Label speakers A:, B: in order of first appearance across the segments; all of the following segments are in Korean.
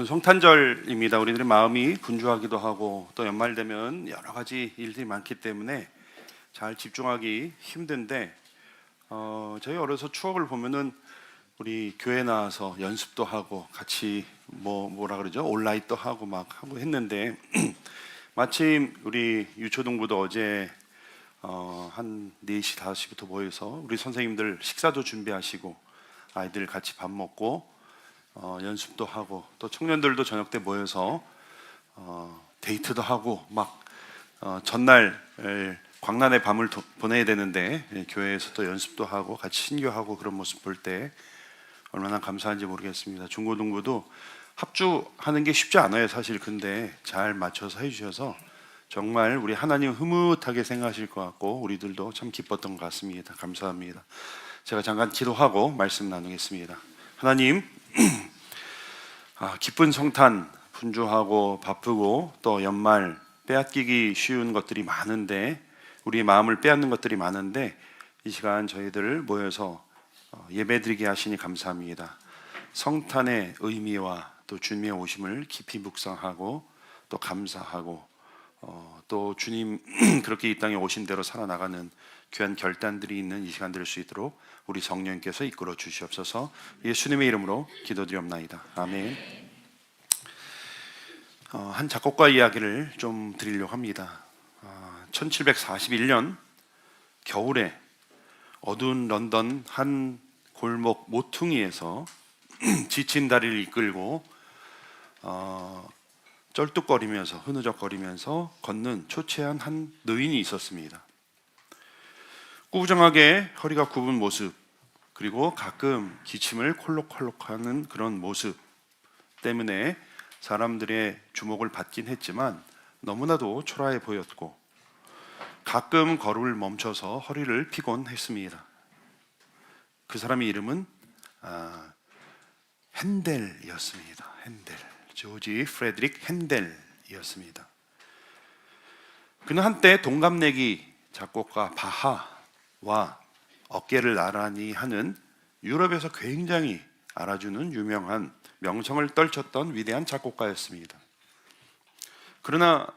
A: 곧 성탄절입니다. 우리들의 마음이 분주하기도 하고 또 연말 되면 여러 가지 일들이 많기 때문에 잘 집중하기 힘든데 저희 어려서 추억을 보면은 우리 교회 나와서 연습도 하고 같이 뭐라 그러죠? 온라인도 하고 막 하고 했는데 마침 우리 유초동부도 어제 한 4시, 5시부터 모여서 우리 선생님들 식사도 준비하시고 아이들 같이 밥 먹고 연습도 하고 또 청년들도 저녁 때 모여서 데이트도 하고 막 전날 광란의 밤을 보내야 되는데 교회에서 또 연습도 하고 같이 신교하고 그런 모습 볼 때 얼마나 감사한지 모르겠습니다. 중고등부도 합주하는 게 쉽지 않아요 사실. 근데 잘 맞춰서 해주셔서 정말 우리 하나님 흐뭇하게 생각하실 것 같고 우리들도 참 기뻤던 것 같습니다. 감사합니다. 제가 잠깐 기도하고 말씀 나누겠습니다. 하나님, 기쁜 성탄, 분주하고 바쁘고 또 연말 빼앗기기 쉬운 것들이 많은데 우리의 마음을 빼앗는 것들이 많은데 이 시간 저희들 모여서 예배드리게 하시니 감사합니다. 성탄의 의미와 또 주님의 오심을 깊이 묵상하고 또 감사하고 또 주님 그렇게 이 땅에 오신 대로 살아나가는 귀한 결단들이 있는 이 시간 될 수 있도록 우리 성령께서 이끌어 주시옵소서. 예수님의 이름으로 기도드리옵나이다. 아멘. 한 작곡가 이야기를 좀 드리려고 합니다. 1741년 겨울에 어두운 런던 한 골목 모퉁이에서 지친 다리를 이끌고 쩔뚝거리면서 흐느적거리면서 걷는 초췌한 한 노인이 있었습니다. 꾸부정하게 허리가 굽은 모습, 그리고 가끔 기침을 콜록콜록하는 그런 모습 때문에 사람들의 주목을 받긴 했지만 너무나도 초라해 보였고 가끔 걸음을 멈춰서 허리를 피곤 했습니다. 그 사람의 이름은 핸델이었습니다. 핸델, 조지 프레드릭 핸델이었습니다. 그는 한때 동갑내기 작곡가 바하와 어깨를 나란히 하는 유럽에서 굉장히 알아주는 유명한 명성을 떨쳤던 위대한 작곡가였습니다. 그러나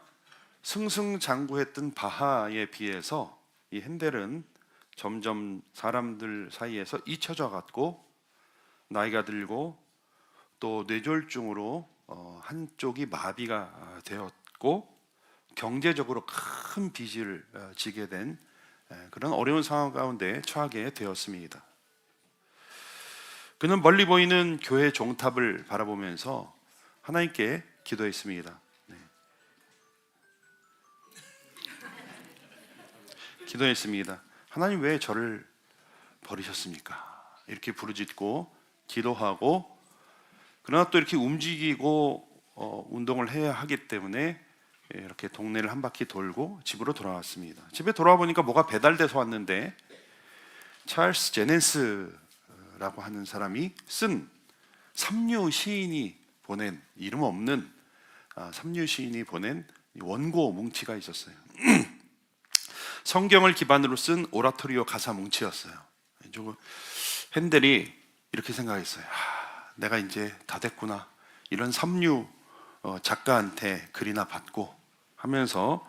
A: 승승장구했던 바하에 비해서 이 핸델은 점점 사람들 사이에서 잊혀져 갔고 나이가 들고 또 뇌졸중으로 한쪽이 마비가 되었고 경제적으로 큰 빚을 지게 된 그런 어려운 상황 가운데 처하게 되었습니다. 그는 멀리 보이는 교회 종탑을 바라보면서 하나님께 기도했습니다. 기도했습니다. 하나님 왜 저를 버리셨습니까? 이렇게 부르짖고 기도하고 그러나 또 이렇게 움직이고 운동을 해야 하기 때문에 이렇게 동네를 한 바퀴 돌고 집으로 돌아왔습니다. 집에 돌아와 보니까 뭐가 배달돼서 왔는데 찰스 제넨스라고 하는 사람이 쓴 삼류 시인이 보낸 이름 없는 삼류 시인이 보낸 원고 뭉치가 있었어요. 성경을 기반으로 쓴 오라토리오 가사 뭉치였어요. 핸델이 이렇게 생각했어요. 내가 이제 다 됐구나. 이런 삼류 작가한테 글이나 받고 하면서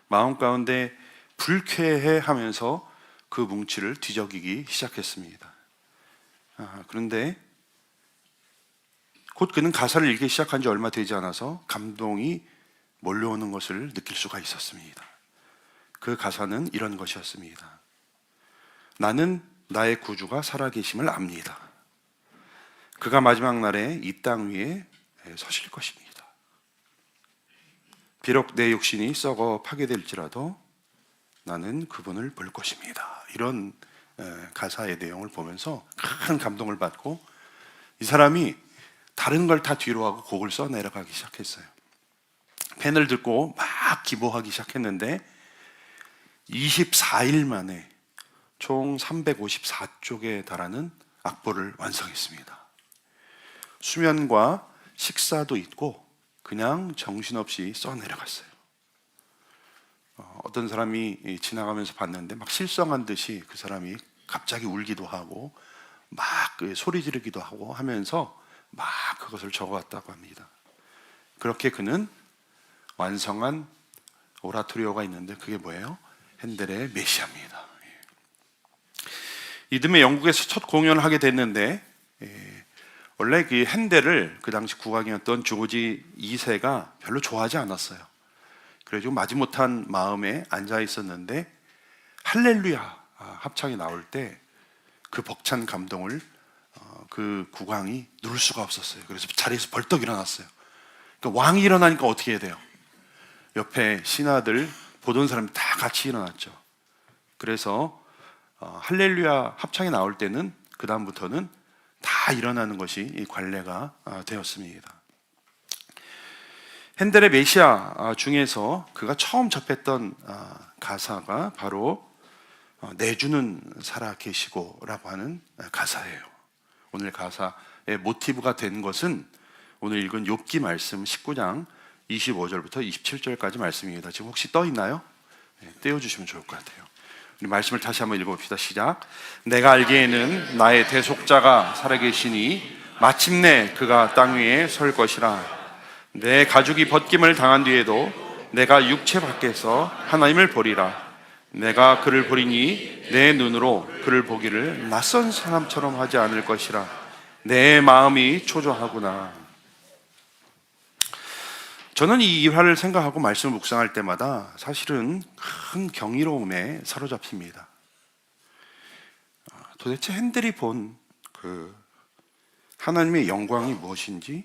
A: 마음 가운데 불쾌해 하면서 그 뭉치를 뒤적이기 시작했습니다. 그런데 곧 그는 가사를 읽기 시작한 지 얼마 되지 않아서 감동이 몰려오는 것을 느낄 수가 있었습니다. 그 가사는 이런 것이었습니다. 나는 나의 구주가 살아계심을 압니다. 그가 마지막 날에 이 땅 위에 서실 것입니다. 비록 내 육신이 썩어 파괴될지라도 나는 그분을 볼 것입니다. 이런 가사의 내용을 보면서 큰 감동을 받고 이 사람이 다른 걸 다 뒤로 하고 곡을 써 내려가기 시작했어요. 펜을 들고 막 기보하기 시작했는데 24일 만에 총 354쪽에 달하는 악보를 완성했습니다. 수면과 식사도 있고 그냥 정신없이 써내려갔어요. 어떤 사람이 지나가면서 봤는데 막 실성한 듯이 그 사람이 갑자기 울기도 하고 막 소리 지르기도 하고 하면서 막 그것을 적어왔다고 합니다. 그렇게 그는 완성한 오라토리오가 있는데 그게 뭐예요? 핸델의 메시아입니다. 이듬해 영국에서 첫 공연을 하게 됐는데 원래 그 핸델을 그 당시 국왕이었던 조지 2세가 별로 좋아하지 않았어요. 그래가지고 마지못한 마음에 앉아 있었는데 할렐루야 합창이 나올 때 그 벅찬 감동을 그 국왕이 누를 수가 없었어요. 그래서 자리에서 벌떡 일어났어요. 그러니까 왕이 일어나니까 어떻게 해야 돼요? 옆에 신하들 보던 사람이 다 같이 일어났죠. 그래서 할렐루야 합창이 나올 때는 그 다음부터는 다 일어나는 것이 이 관례가 되었습니다. 핸델의 메시아 중에서 그가 처음 접했던 가사가 바로 내주는 살아계시고라고 하는 가사예요. 오늘 가사의 모티브가 된 것은 오늘 읽은 욥기 말씀 19장 25절부터 27절까지 말씀입니다. 지금 혹시 떠 있나요? 네, 떼어주시면 좋을 것 같아요. 우리 말씀을 다시 한번 읽어봅시다. 시작. 내가 알기에는 나의 대속자가 살아계시니 마침내 그가 땅 위에 설 것이라. 내 가죽이 벗김을 당한 뒤에도 내가 육체 밖에서 하나님을 보리라. 내가 그를 보리니 내 눈으로 그를 보기를 낯선 사람처럼 하지 않을 것이라. 내 마음이 초조하구나. 저는 이 일화를 생각하고 말씀을 묵상할 때마다 사실은 큰 경이로움에 사로잡힙니다. 도대체 핸델이 본 그 하나님의 영광이 무엇인지,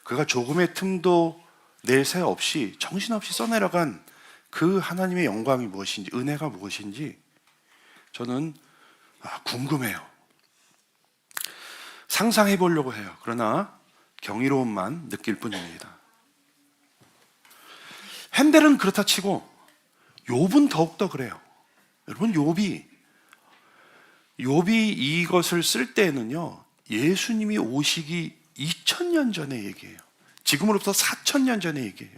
A: 그가 조금의 틈도 내세 없이 정신없이 써내려간 그 하나님의 영광이 무엇인지, 은혜가 무엇인지 저는 궁금해요. 상상해 보려고 해요. 그러나 경이로움만 느낄 뿐입니다. 핸델은 그렇다 치고 욥은 더욱더 그래요. 여러분, 욥이 이것을 쓸 때에는요, 예수님이 오시기 2000년 전의 얘기예요. 지금으로부터 4000년 전의 얘기예요.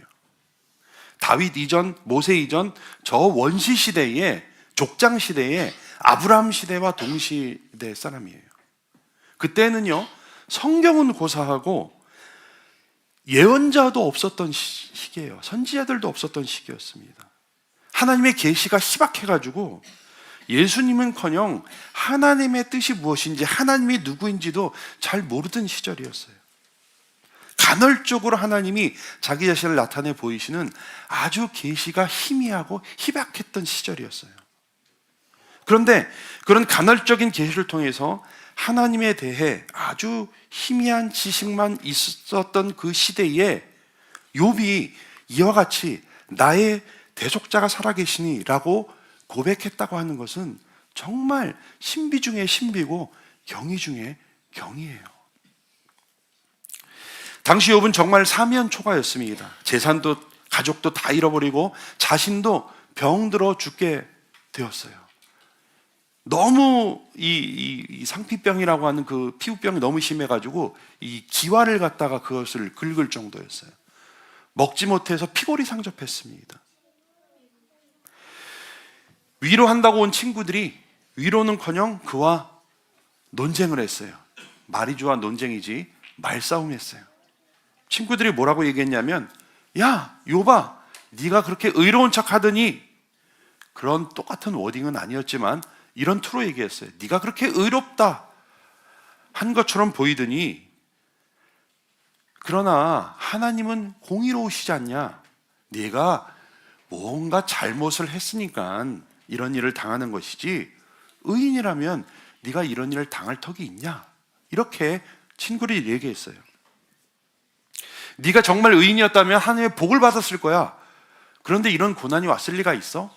A: 다윗 이전, 모세 이전 저 원시 시대에, 족장 시대에 아브라함 시대와 동시대 사람이에요. 그때는요, 성경은 고사하고 예언자도 없었던 시기예요. 선지자들도 없었던 시기였습니다. 하나님의 계시가 희박해가지고 예수님은커녕 하나님의 뜻이 무엇인지, 하나님이 누구인지도 잘 모르던 시절이었어요. 간헐적으로 하나님이 자기 자신을 나타내 보이시는 아주 계시가 희미하고 희박했던 시절이었어요. 그런데 그런 간헐적인 계시를 통해서 하나님에 대해 아주 희미한 지식만 있었던 그 시대에 욥이 이와 같이 나의 대속자가 살아계시니 라고 고백했다고 하는 것은 정말 신비 중에 신비고 경이 중에 경이에요. 당시 욥은 정말 사면초가였습니다. 재산도 가족도 다 잃어버리고 자신도 병들어 죽게 되었어요. 너무 이 상피병이라고 하는 그 피부병이 너무 심해가지고 이 기와를 갖다가 그것을 긁을 정도였어요. 먹지 못해서 피골이 상접했습니다. 위로한다고 온 친구들이 위로는커녕 그와 논쟁을 했어요. 말이 좋아 논쟁이지 말싸움했어요. 친구들이 뭐라고 얘기했냐면, 야 욥아, 네가 그렇게 의로운 척 하더니, 그런 똑같은 워딩은 아니었지만 이런 투로 얘기했어요. 네가 그렇게 의롭다 한 것처럼 보이더니, 그러나 하나님은 공의로우시지 않냐? 네가 뭔가 잘못을 했으니까 이런 일을 당하는 것이지, 의인이라면 네가 이런 일을 당할 턱이 있냐? 이렇게 친구들이 얘기했어요. 네가 정말 의인이었다면 하나님의 복을 받았을 거야. 그런데 이런 고난이 왔을 리가 있어?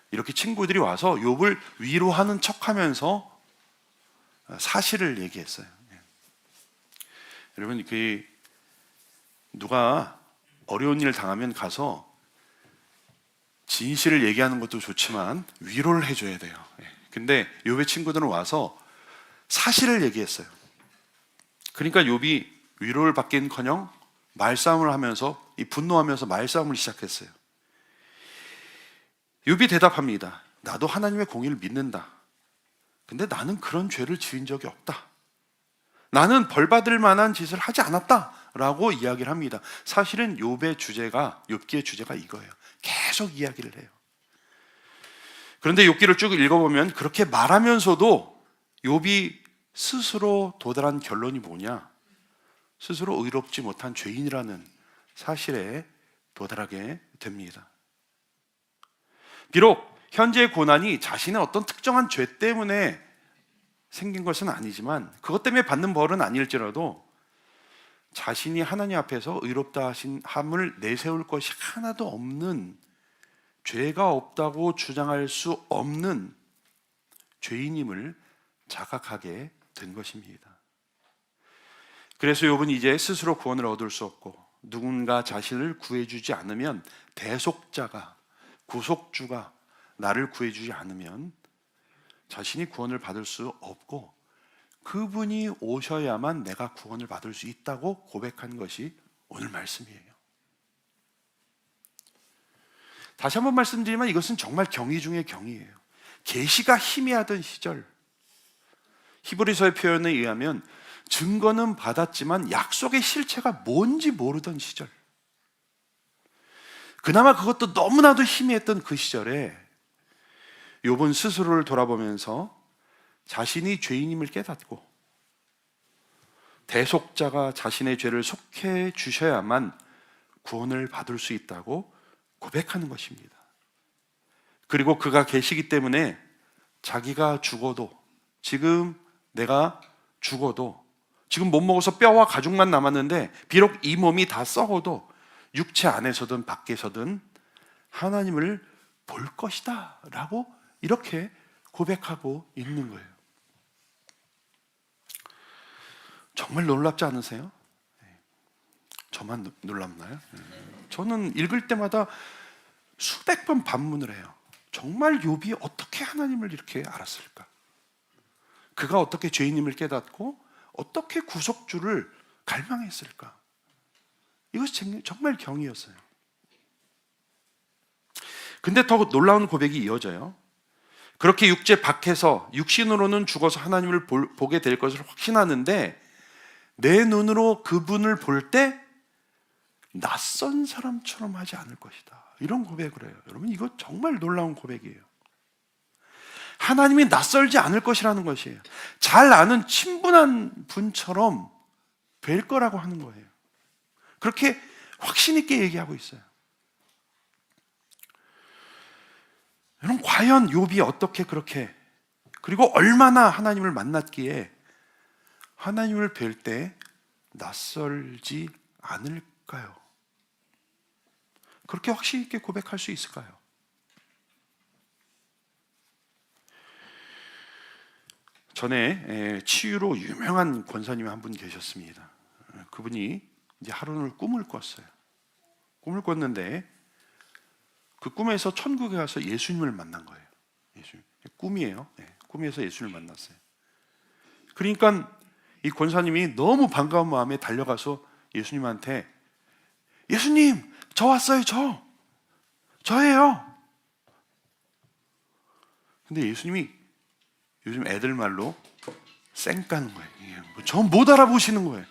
A: 이렇게 친구들이 와서 욥을 위로하는 척하면서 사실을 얘기했어요. 여러분, 그 누가 어려운 일을 당하면 가서 진실을 얘기하는 것도 좋지만 위로를 해줘야 돼요. 근데 욥의 친구들은 와서 사실을 얘기했어요. 그러니까 욥이 위로를 받기는커녕 말싸움을 하면서, 분노하면서 말싸움을 시작했어요. 욥이 대답합니다. 나도 하나님의 공의를 믿는다. 근데 나는 그런 죄를 지은 적이 없다. 나는 벌받을 만한 짓을 하지 않았다 라고 이야기를 합니다. 사실은 욥기의 주제가 이거예요. 계속 이야기를 해요. 그런데 욥기를 쭉 읽어보면 그렇게 말하면서도 욥이 스스로 도달한 결론이 뭐냐? 스스로 의롭지 못한 죄인이라는 사실에 도달하게 됩니다. 비록 현재의 고난이 자신의 어떤 특정한 죄 때문에 생긴 것은 아니지만, 그것 때문에 받는 벌은 아닐지라도 자신이 하나님 앞에서 의롭다 하신 함을 내세울 것이 하나도 없는, 죄가 없다고 주장할 수 없는 죄인임을 자각하게 된 것입니다. 그래서 욥은 이제 스스로 구원을 얻을 수 없고, 누군가 자신을 구해주지 않으면, 대속자가, 구속주가 나를 구해주지 않으면 자신이 구원을 받을 수 없고, 그분이 오셔야만 내가 구원을 받을 수 있다고 고백한 것이 오늘 말씀이에요. 다시 한번 말씀드리면 이것은 정말 경이 중의 경이에요. 계시가 희미하던 시절, 히브리서의 표현에 의하면 증거는 받았지만 약속의 실체가 뭔지 모르던 시절, 그나마 그것도 너무나도 희미했던 그 시절에 욥은 스스로를 돌아보면서 자신이 죄인임을 깨닫고, 대속자가 자신의 죄를 속해 주셔야만 구원을 받을 수 있다고 고백하는 것입니다. 그리고 그가 계시기 때문에 자기가 죽어도, 지금 내가 죽어도, 지금 못 먹어서 뼈와 가죽만 남았는데 비록 이 몸이 다 썩어도 육체 안에서든 밖에서든 하나님을 볼 것이다 라고 이렇게 고백하고 있는 거예요. 정말 놀랍지 않으세요? 저만 놀랍나요? 저는 읽을 때마다 수백 번 반문을 해요. 정말 욥이 어떻게 하나님을 이렇게 알았을까? 그가 어떻게 죄인임을 깨닫고 어떻게 구속주를 갈망했을까? 이것이 정말 경이었어요. 근데 더 놀라운 고백이 이어져요. 그렇게 육체 밖에서 육신으로는 죽어서 하나님을 보게 될 것을 확신하는데, 내 눈으로 그분을 볼 때 낯선 사람처럼 하지 않을 것이다, 이런 고백을 해요. 여러분, 이거 정말 놀라운 고백이에요. 하나님이 낯설지 않을 것이라는 것이에요. 잘 아는 친분한 분처럼 될 거라고 하는 거예요. 그렇게 확신 있게 얘기하고 있어요. 여러분, 과연 욥이 어떻게 그렇게, 그리고 얼마나 하나님을 만났기에 하나님을 뵐 때 낯설지 않을까요? 그렇게 확신 있게 고백할 수 있을까요? 전에 치유로 유명한 권사님이 한 분 계셨습니다. 그분이 이제 하루는 꿈을 꿨어요. 꿈을 꿨는데 그 꿈에서 천국에 가서 예수님을 만난 거예요. 예수님. 꿈이에요. 꿈에서 예수님을 만났어요. 그러니까 이 권사님이 너무 반가운 마음에 달려가서 예수님한테, 예수님, 저 왔어요. 저예요. 근데 예수님이 요즘 애들 말로 쌩 까는 거예요. 저 못 알아보시는 거예요.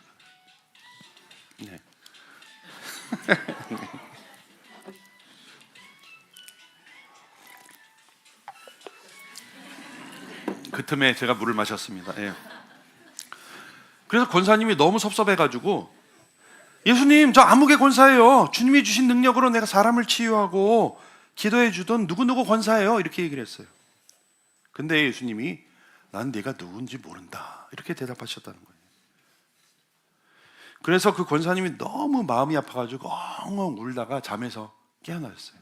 A: 네. 그 틈에 제가 물을 마셨습니다. 예. 그래서 권사님이 너무 섭섭해가지고, 예수님, 저 아무개 권사예요. 주님이 주신 능력으로 내가 사람을 치유하고 기도해 주던 누구누구 권사예요. 이렇게 얘기를 했어요. 근데 예수님이, 난 네가 누군지 모른다, 이렇게 대답하셨다는 거예요. 그래서 그 권사님이 너무 마음이 아파가지고 엉엉 울다가 잠에서 깨어나셨어요.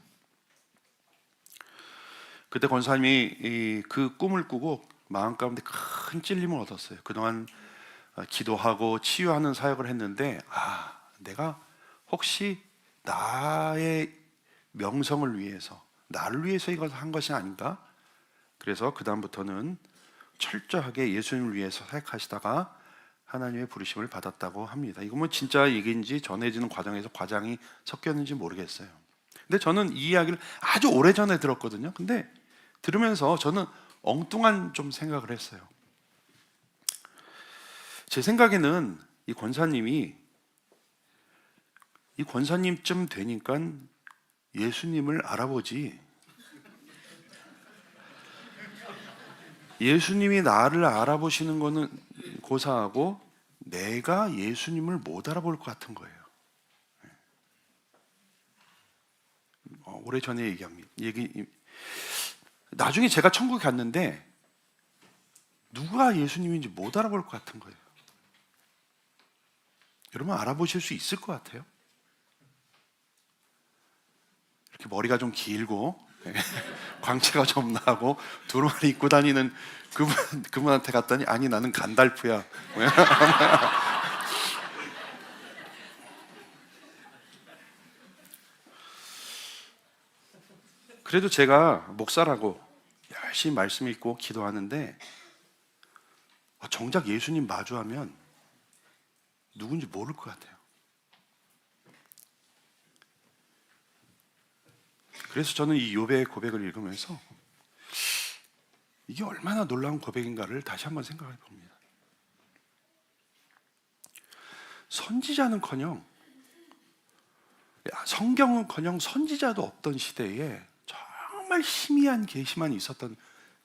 A: 그때 권사님이 그 꿈을 꾸고 마음 가운데 큰 찔림을 얻었어요. 그동안 기도하고 치유하는 사역을 했는데, 내가 혹시 나의 명성을 위해서, 나를 위해서 이걸 한 것이 아닌가? 그래서 그 다음부터는 철저하게 예수님을 위해서 사역하시다가 하나님의 부르심을 받았다고 합니다. 이거 뭐 진짜 얘기인지 전해지는 과정에서 과장이 섞였는지 모르겠어요. 근데 저는 이 이야기를 아주 오래전에 들었거든요. 근데 들으면서 저는 엉뚱한 좀 생각을 했어요. 제 생각에는 이 권사님이 이 권사님쯤 되니까 예수님을 알아보지, 예수님이 나를 알아보시는 거는 고사하고 내가 예수님을 못 알아볼 것 같은 거예요. 오래전에 나중에 제가 천국에 갔는데 누가 예수님인지 못 알아볼 것 같은 거예요. 여러분 알아보실 수 있을 것 같아요? 이렇게 머리가 좀 길고 광채가 좀 나고 두루마리 입고 다니는 그분한테 갔더니 아니 나는 간달프야. 그래도 제가 목사라고 열심히 말씀 읽고 기도하는데 정작 예수님 마주하면 누군지 모를 것 같아요. 그래서 저는 이 욥의 고백을 읽으면서 이게 얼마나 놀라운 고백인가를 다시 한번 생각해 봅니다. 선지자는커녕, 성경은커녕 선지자도 없던 시대에 정말 희미한 계시만 있었던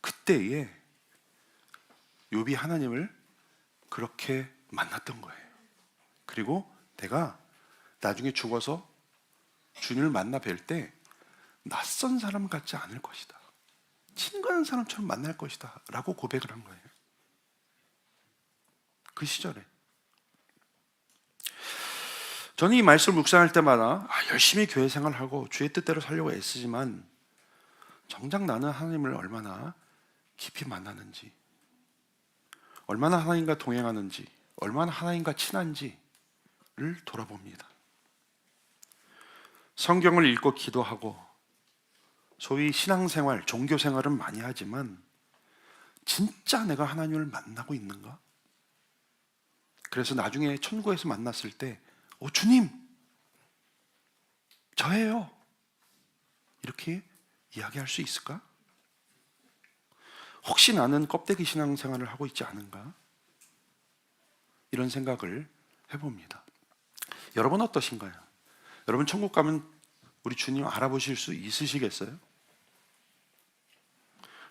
A: 그때에 욥이 하나님을 그렇게 만났던 거예요. 그리고 내가 나중에 죽어서 주님을 만나 뵐 때 낯선 사람 같지 않을 것이다, 친근한 사람처럼 만날 것이다 라고 고백을 한 거예요. 그 시절에 저는 이 말씀을 묵상할 때마다 열심히 교회 생활하고 주의 뜻대로 살려고 애쓰지만 정작 나는 하나님을 얼마나 깊이 만나는지, 얼마나 하나님과 동행하는지, 얼마나 하나님과 친한지를 돌아봅니다. 성경을 읽고 기도하고 소위 신앙생활, 종교생활은 많이 하지만 진짜 내가 하나님을 만나고 있는가? 그래서 나중에 천국에서 만났을 때 주님, 저예요, 이렇게 이야기할 수 있을까? 혹시 나는 껍데기 신앙생활을 하고 있지 않은가? 이런 생각을 해봅니다. 여러분 어떠신가요? 여러분 천국 가면 우리 주님 알아보실 수 있으시겠어요?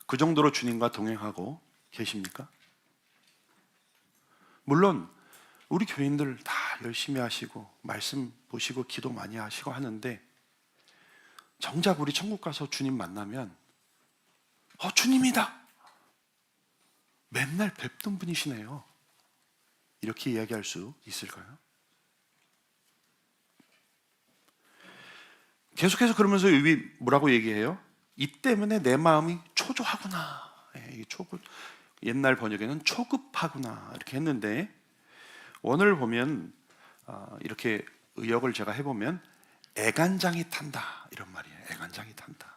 A: 그 정도로 주님과 동행하고 계십니까? 물론 우리 교인들 다 열심히 하시고 말씀 보시고 기도 많이 하시고 하는데 정작 우리 천국 가서 주님 만나면 주님이다, 맨날 뵙던 분이시네요, 이렇게 이야기할 수 있을까요? 계속해서 그러면서 욥이 뭐라고 얘기해요? 이 때문에 내 마음이 초조하구나. 옛날 번역에는 초급하구나 이렇게 했는데 원어를 보면 이렇게 의역을 제가 해보면 애간장이 탄다 이런 말이에요. 애간장이 탄다,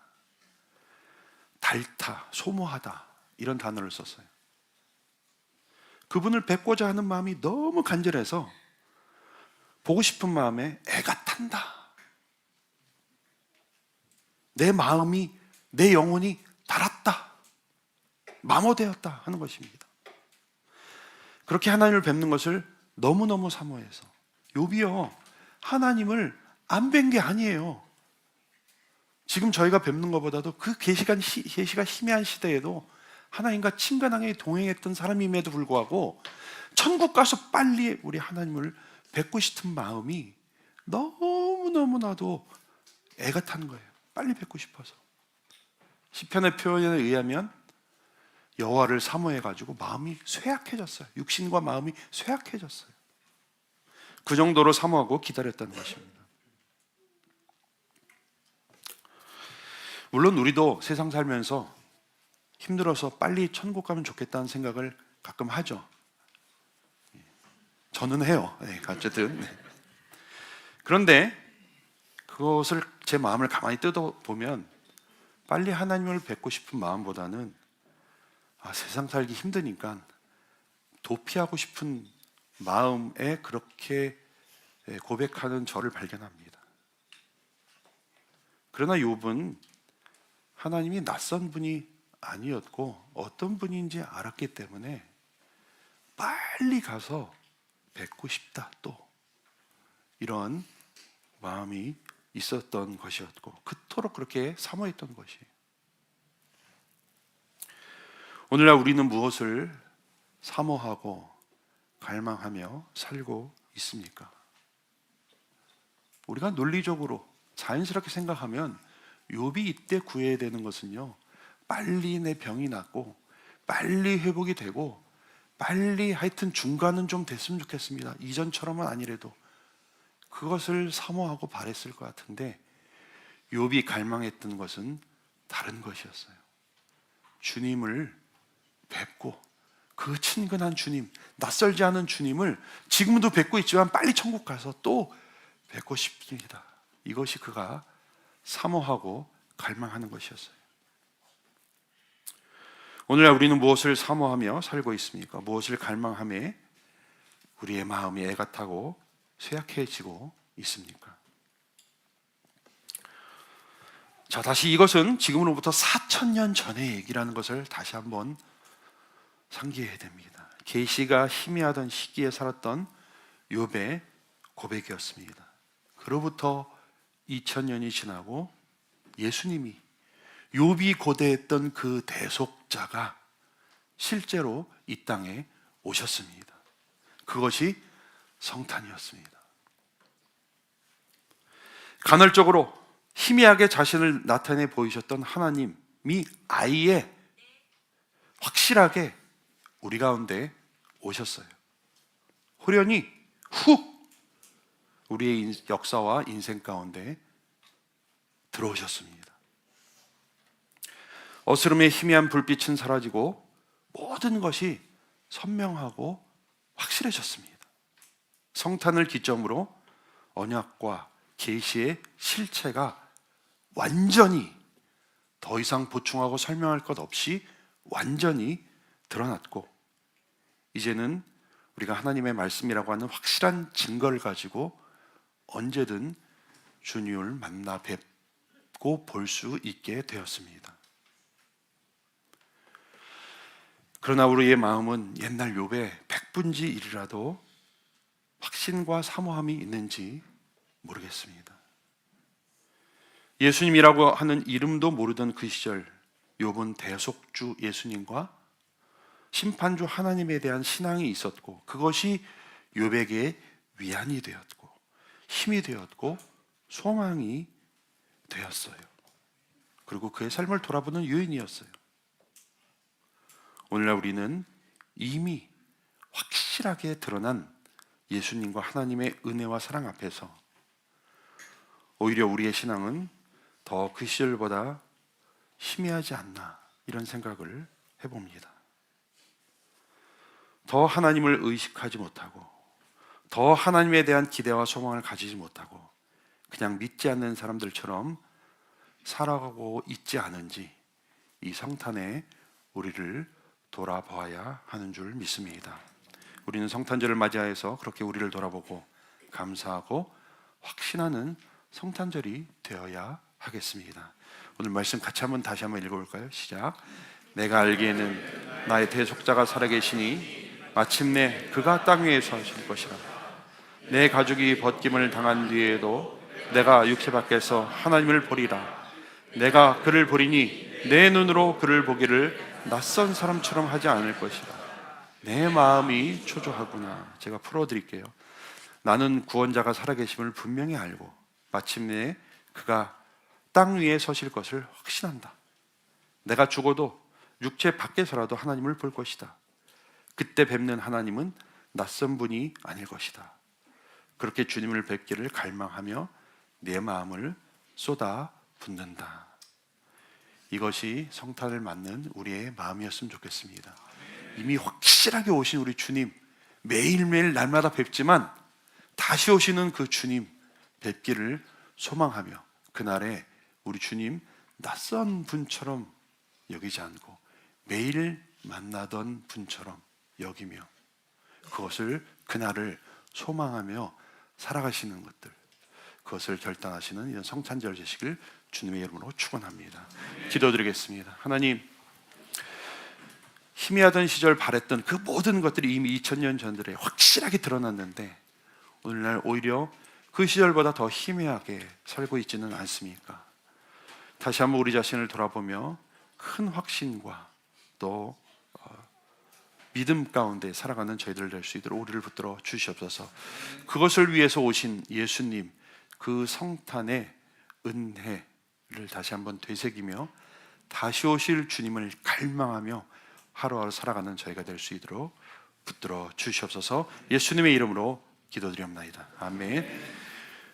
A: 닳다, 소모하다 이런 단어를 썼어요. 그분을 뵙고자 하는 마음이 너무 간절해서 보고 싶은 마음에 애가 탄다, 내 마음이, 내 영혼이 닳았다, 마모되었다 하는 것입니다. 그렇게 하나님을 뵙는 것을 너무너무 사모해서 욥이요, 하나님을 안 뵌 게 아니에요. 지금 저희가 뵙는 것보다도 그 계시가 희미한 시대에도 하나님과 친근하게 동행했던 사람임에도 불구하고 천국 가서 빨리 우리 하나님을 뵙고 싶은 마음이 너무너무나도 애가 타는 거예요. 빨리 뵙고 싶어서. 시편의 표현에 의하면 여호와를 사모해가지고 마음이 쇠약해졌어요. 육신과 마음이 쇠약해졌어요. 그 정도로 사모하고 기다렸다는 것입니다. 물론 우리도 세상 살면서 힘들어서 빨리 천국 가면 좋겠다는 생각을 가끔 하죠. 저는 해요. 어쨌든. 그런데 그것을 제 마음을 가만히 뜯어보면 빨리 하나님을 뵙고 싶은 마음보다는 세상 살기 힘드니까 도피하고 싶은 마음에 그렇게 고백하는 저를 발견합니다. 그러나 욥은 하나님이 낯선 분이 아니었고 어떤 분인지 알았기 때문에 빨리 가서 뵙고 싶다, 또 이런 마음이 있었던 것이었고 그토록 그렇게 사모했던 것이. 오늘날 우리는 무엇을 사모하고 갈망하며 살고 있습니까? 우리가 논리적으로 자연스럽게 생각하면 욥이 이때 구해야 되는 것은요, 빨리 내 병이 낫고 빨리 회복이 되고 빨리 하여튼 중간은 좀 됐으면 좋겠습니다. 이전처럼은 아니래도 그것을 사모하고 바랬을 것 같은데 욥이 갈망했던 것은 다른 것이었어요. 주님을 뵙고 그 친근한 주님, 낯설지 않은 주님을 지금도 뵙고 있지만 빨리 천국 가서 또 뵙고 싶습니다. 이것이 그가 사모하고 갈망하는 것이었어요. 오늘날 우리는 무엇을 사모하며 살고 있습니까? 무엇을 갈망하며 우리의 마음이 애가 타고 쇠약해지고 있습니까? 자, 다시 이것은 지금으로부터 4,000년 전의 얘기라는 것을 다시 한번 상기해야 됩니다. 계시가 희미하던 시기에 살았던 욥의 고백이었습니다. 그로부터 2000년이 지나고 예수님이 욥이 고대했던 그 대속자가 실제로 이 땅에 오셨습니다. 그것이 성탄이었습니다. 간헐적으로 희미하게 자신을 나타내 보이셨던 하나님이 아예 확실하게 우리 가운데 오셨어요. 호련히 훅 우리의 역사와 인생 가운데 들어오셨습니다. 어스름의 희미한 불빛은 사라지고 모든 것이 선명하고 확실해졌습니다. 성탄을 기점으로 언약과 계시의 실체가 완전히 더 이상 보충하고 설명할 것 없이 완전히 드러났고 이제는 우리가 하나님의 말씀이라고 하는 확실한 증거를 가지고 언제든 주님을 만나 뵙고 볼 수 있게 되었습니다. 그러나 우리의 마음은 옛날 욥의 100분지 1이라도 확신과 사모함이 있는지 모르겠습니다. 예수님이라고 하는 이름도 모르던 그 시절 욥은 대속주 예수님과 심판주 하나님에 대한 신앙이 있었고 그것이 욥에게 위안이 되었고 힘이 되었고 소망이 되었어요. 그리고 그의 삶을 돌아보는 요인이었어요. 오늘날 우리는 이미 확실하게 드러난 예수님과 하나님의 은혜와 사랑 앞에서 오히려 우리의 신앙은 더 그 시절보다 희미하지 않나 이런 생각을 해봅니다. 더 하나님을 의식하지 못하고 더 하나님에 대한 기대와 소망을 가지지 못하고 그냥 믿지 않는 사람들처럼 살아가고 있지 않은지 이 성탄에 우리를 돌아봐야 하는 줄 믿습니다. 우리는 성탄절을 맞이해서 그렇게 우리를 돌아보고 감사하고 확신하는 성탄절이 되어야 하겠습니다. 오늘 말씀 같이 다시 한번 읽어볼까요? 시작. 내가 알기에는 나의 대속자가 살아계시니 마침내 그가 땅 위에서 하실 것이라. 내 가족이 벗김을 당한 뒤에도 내가 육체 밖에서 하나님을 보리라. 내가 그를 보리니 내 눈으로 그를 보기를 낯선 사람처럼 하지 않을 것이라. 내 마음이 초조하구나. 제가 풀어드릴게요. 나는 구원자가 살아계심을 분명히 알고 마침내 그가 땅 위에 서실 것을 확신한다. 내가 죽어도 육체 밖에서라도 하나님을 볼 것이다. 그때 뵙는 하나님은 낯선 분이 아닐 것이다. 그렇게 주님을 뵙기를 갈망하며 내 마음을 쏟아 붓는다. 이것이 성탄을 맞는 우리의 마음이었으면 좋겠습니다. 이미 확실하게 오신 우리 주님, 매일매일 날마다 뵙지만 다시 오시는 그 주님 뵙기를 소망하며 그날에 우리 주님 낯선 분처럼 여기지 않고 매일 만나던 분처럼 여기며 그것을 그날을 소망하며 살아가시는 것들, 그것을 결단하시는 이런 성탄절 되시길 주님의 이름으로 축원합니다. 기도드리겠습니다. 하나님, 희미하던 시절 바랬던 그 모든 것들이 이미 2000년 전들에 확실하게 드러났는데 오늘날 오히려 그 시절보다 더 희미하게 살고 있지는 않습니까? 다시 한번 우리 자신을 돌아보며 큰 확신과 또 믿음 가운데 살아가는 저희들 될 수 있도록 우리를 붙들어 주시옵소서. 그것을 위해서 오신 예수님, 그 성탄의 은혜를 다시 한번 되새기며 다시 오실 주님을 갈망하며 하루하루 살아가는 저희가 될 수 있도록 붙들어 주시옵소서. 예수님의 이름으로 기도드리옵나이다. 아멘.